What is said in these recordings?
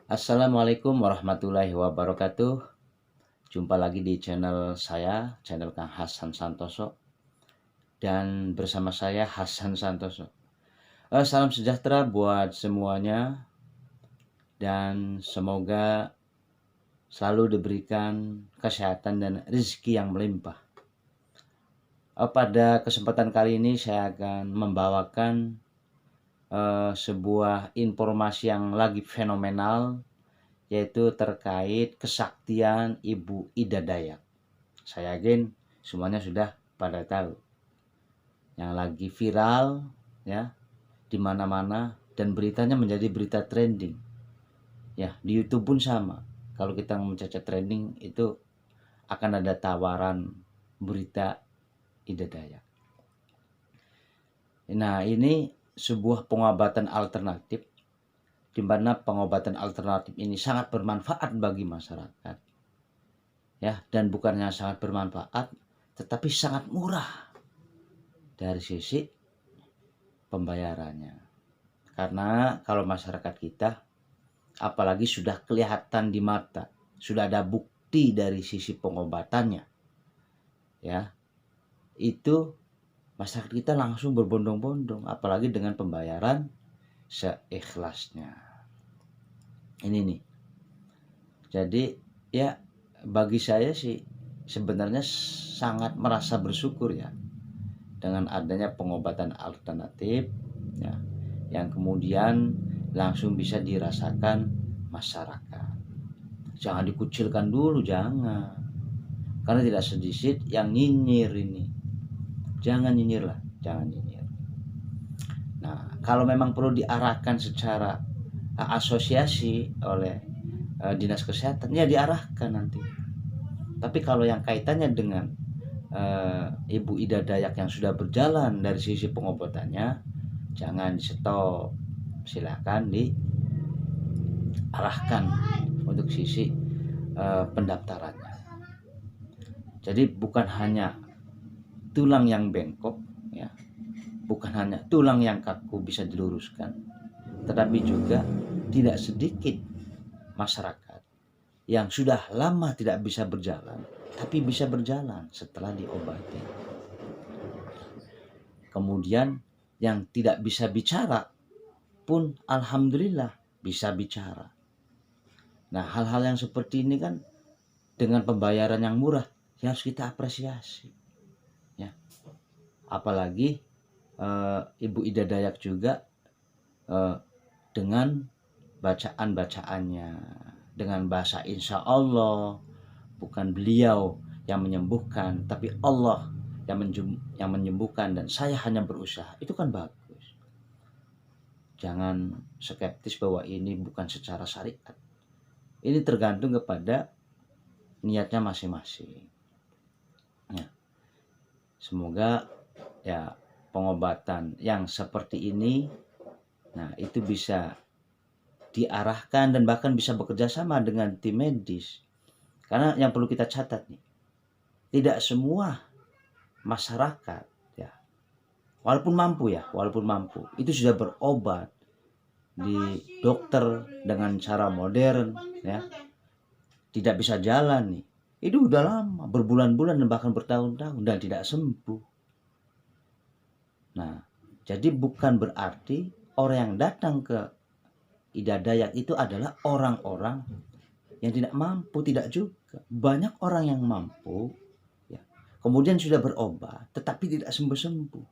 Assalamualaikum warahmatullahi wabarakatuh. Jumpa lagi di channel saya, channel Kang Hasan Santoso, dan bersama saya Hasan Santoso. Salam sejahtera buat semuanya dan semoga selalu diberikan kesehatan dan rezeki yang melimpah. Pada kesempatan kali ini saya akan membawakan sebuah informasi yang lagi fenomenal, yaitu terkait kesaktian Ibu Ida Dayak. Saya yakin semuanya sudah pada tahu. Yang lagi viral ya di mana-mana dan beritanya menjadi berita trending. Ya, di YouTube pun sama. Kalau kita mencari trending itu akan ada tawaran berita Ida Dayak. Nah, ini sebuah pengobatan alternatif di mana pengobatan alternatif ini sangat bermanfaat bagi masyarakat. Ya, dan bukannya sangat bermanfaat, tetapi sangat murah dari sisi pembayarannya. Karena kalau masyarakat kita, apalagi sudah kelihatan di mata, sudah ada bukti dari sisi pengobatannya, ya, itu masyarakat kita langsung berbondong-bondong, apalagi dengan pembayaran seikhlasnya. Ini nih. Jadi ya bagi saya sih sebenarnya sangat merasa bersyukur ya dengan adanya pengobatan alternatif ya, yang kemudian langsung bisa dirasakan masyarakat. Jangan dikucilkan dulu, jangan. Karena tidak sedikit yang nyinyir ini. Jangan nyinyir lah, jangan nyinyir. Nah, kalau memang perlu diarahkan secara asosiasi oleh dinas kesehatan, ya diarahkan nanti. Tapi kalau yang kaitannya dengan Ibu Ida Dayak yang sudah berjalan dari sisi pengobatannya, jangan di stop, silakan diarahkan untuk sisi pendaftarannya. Jadi bukan hanya tulang yang bengkok ya, bukan hanya tulang yang kaku bisa diluruskan, tetapi juga tidak sedikit masyarakat yang sudah lama tidak bisa berjalan tapi bisa berjalan setelah diobati. Kemudian yang tidak bisa bicara pun alhamdulillah bisa bicara. Nah, hal-hal yang seperti ini kan dengan pembayaran yang murah ya harus kita apresiasi. Ya. Apalagi Ibu Ida Dayak juga dengan bacaan-bacaannya, dengan bahasa insya Allah, bukan beliau yang menyembuhkan, tapi Allah yang menyembuhkan dan saya hanya berusaha. Itu kan bagus. Jangan skeptis bahwa ini bukan secara syariat. Ini tergantung kepada niatnya masing-masing. Ya. Semoga ya pengobatan yang seperti ini, nah itu bisa diarahkan dan bahkan bisa bekerja sama dengan tim medis. Karena yang perlu kita catat nih, tidak semua masyarakat ya, walaupun mampu itu sudah berobat di dokter dengan cara modern ya, tidak bisa jalan nih, itu udah lama, berbulan-bulan dan bahkan bertahun-tahun dan tidak sembuh. Nah, jadi bukan berarti orang yang datang ke Ida Dayak itu adalah orang-orang yang tidak mampu, tidak juga. Banyak orang yang mampu ya, kemudian sudah berobat tetapi tidak sembuh-sembuh.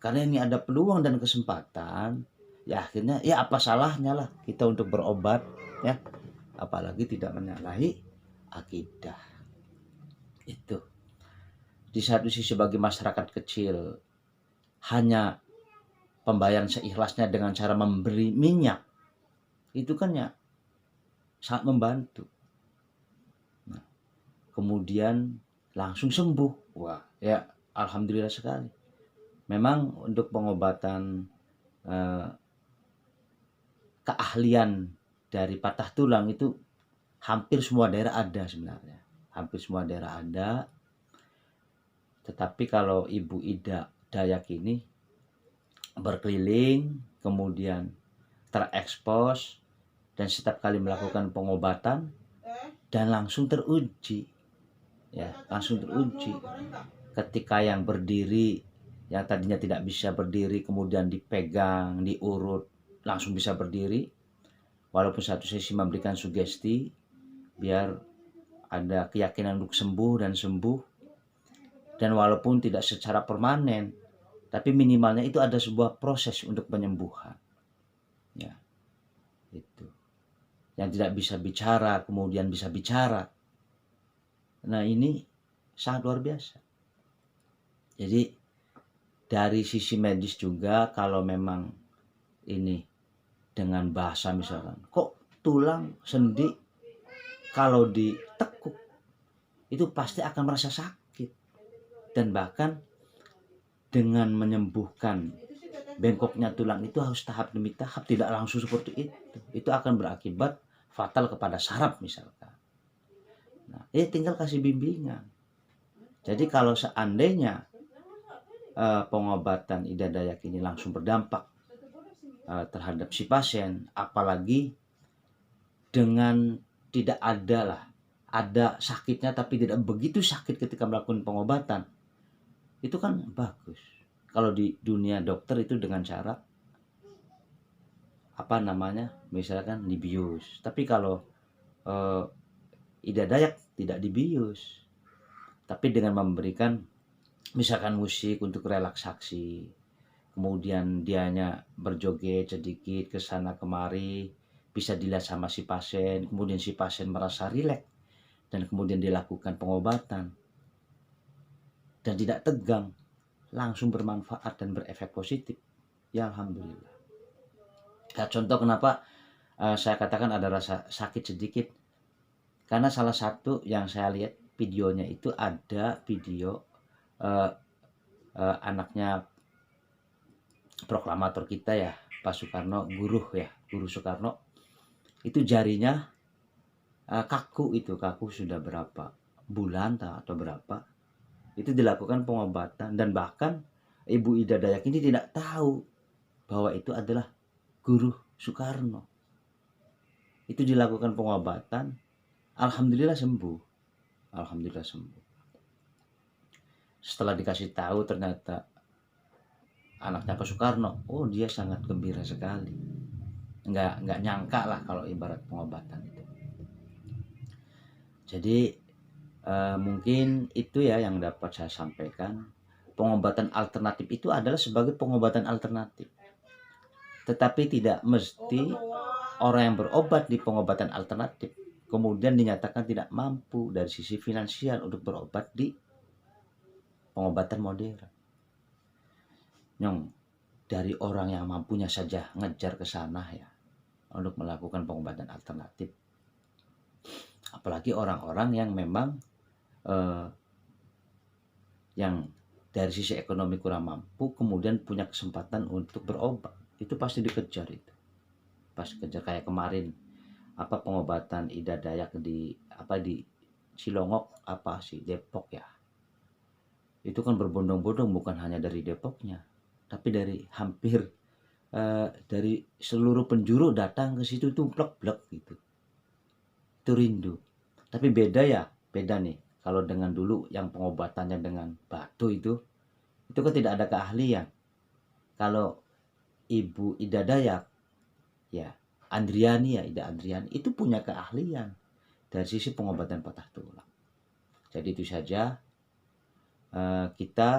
Karena ini ada peluang dan kesempatan, ya akhirnya ya apa salahnya lah kita untuk berobat ya, apalagi tidak menyalahi akidah. Itu di satu sisi bagi masyarakat kecil hanya pembayaran seikhlasnya dengan cara memberi minyak, itu kan ya sangat membantu. Nah, kemudian langsung sembuh, wah ya alhamdulillah sekali. Memang untuk pengobatan keahlian dari patah tulang itu hampir semua daerah ada sebenarnya, hampir semua daerah ada. Tetapi kalau Ibu Ida Dayak ini berkeliling, kemudian terekspos dan setiap kali melakukan pengobatan dan langsung teruji, ya, langsung teruji. Ketika yang berdiri, yang tadinya tidak bisa berdiri, kemudian dipegang, diurut, langsung bisa berdiri, walaupun satu sesi memberikan sugesti biar ada keyakinan untuk sembuh dan sembuh, dan walaupun tidak secara permanen, tapi minimalnya itu ada sebuah proses untuk penyembuhan, ya, itu. Yang tidak bisa bicara kemudian bisa bicara. Nah, ini sangat luar biasa. Jadi dari sisi medis juga, kalau memang ini dengan bahasa misalkan, kok tulang sendi kalau ditekuk itu pasti akan merasa sakit, dan bahkan dengan menyembuhkan bengkoknya tulang itu harus tahap demi tahap, tidak langsung seperti itu akan berakibat fatal kepada saraf misalkan. Nah, tinggal kasih bimbingan. Jadi kalau seandainya pengobatan Ida Dayak ini langsung berdampak terhadap si pasien, apalagi dengan tidak ada sakitnya tapi tidak begitu sakit ketika melakukan pengobatan, itu kan bagus. Kalau di dunia dokter itu dengan cara misalkan dibius. Tapi kalau Ida Dayak tidak dibius, tapi dengan memberikan misalkan musik untuk relaksasi, kemudian dianya berjoget sedikit ke sana kemari, bisa dilihat sama si pasien, kemudian si pasien merasa rileks, dan kemudian dilakukan pengobatan dan tidak tegang, langsung bermanfaat dan berefek positif. Ya alhamdulillah. Nah, contoh kenapa saya katakan ada rasa sakit sedikit, karena salah satu yang saya lihat videonya itu ada video anaknya proklamator kita ya, Pak Soekarno, Guru Soekarno, itu jarinya kaku sudah berapa bulan atau berapa, itu dilakukan pengobatan, dan bahkan Ibu Ida Dayak ini tidak tahu bahwa itu adalah Guru Soekarno. Itu dilakukan pengobatan, alhamdulillah sembuh. Setelah dikasih tahu ternyata anaknya Pak Soekarno, oh dia sangat gembira sekali. Nggak nyangka lah kalau ibarat pengobatan itu. Jadi mungkin itu ya yang dapat saya sampaikan. Pengobatan alternatif itu adalah sebagai pengobatan alternatif, tetapi tidak mesti orang yang berobat di pengobatan alternatif kemudian dinyatakan tidak mampu dari sisi finansial untuk berobat di pengobatan modern. Dari orang yang mampunya saja ngejar ke sana ya untuk melakukan pengobatan alternatif, apalagi orang-orang yang memang yang dari sisi ekonomi kurang mampu kemudian punya kesempatan untuk berobat, itu pasti dikejar. Kayak kemarin pengobatan Ida Dayak di Cilongok Depok ya, itu kan berbondong-bondong, bukan hanya dari Depoknya tapi dari hampir dari seluruh penjuru datang ke situ tuh blek-blek gitu. Itu rindu. Tapi beda nih kalau dengan dulu yang pengobatannya dengan batu itu kan tidak ada keahlian. Kalau Ibu Ida Dayak ya Ida Andriani itu punya keahlian dari sisi pengobatan patah tulang. Jadi itu saja, kita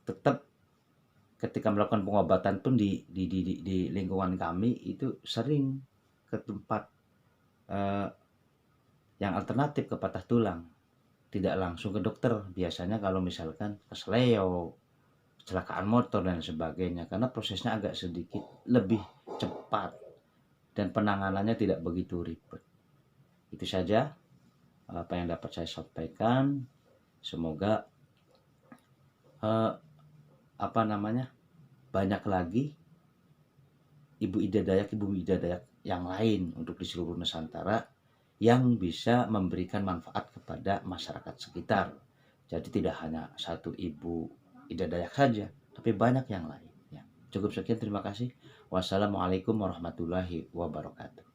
tetap ketika melakukan pengobatan pun di lingkungan kami itu sering ke tempat yang alternatif ke patah tulang, tidak langsung ke dokter. Biasanya kalau misalkan kesleo, kecelakaan motor dan sebagainya, karena prosesnya agak sedikit lebih cepat dan penanganannya tidak begitu ribet. Itu saja apa yang dapat saya sampaikan. Semoga banyak lagi Ibu Ida Dayak yang lain untuk di seluruh Nusantara yang bisa memberikan manfaat kepada masyarakat sekitar. Jadi tidak hanya satu Ibu Ida Dayak saja, tapi banyak yang lain. Ya. Cukup sekian, terima kasih. Wassalamualaikum warahmatullahi wabarakatuh.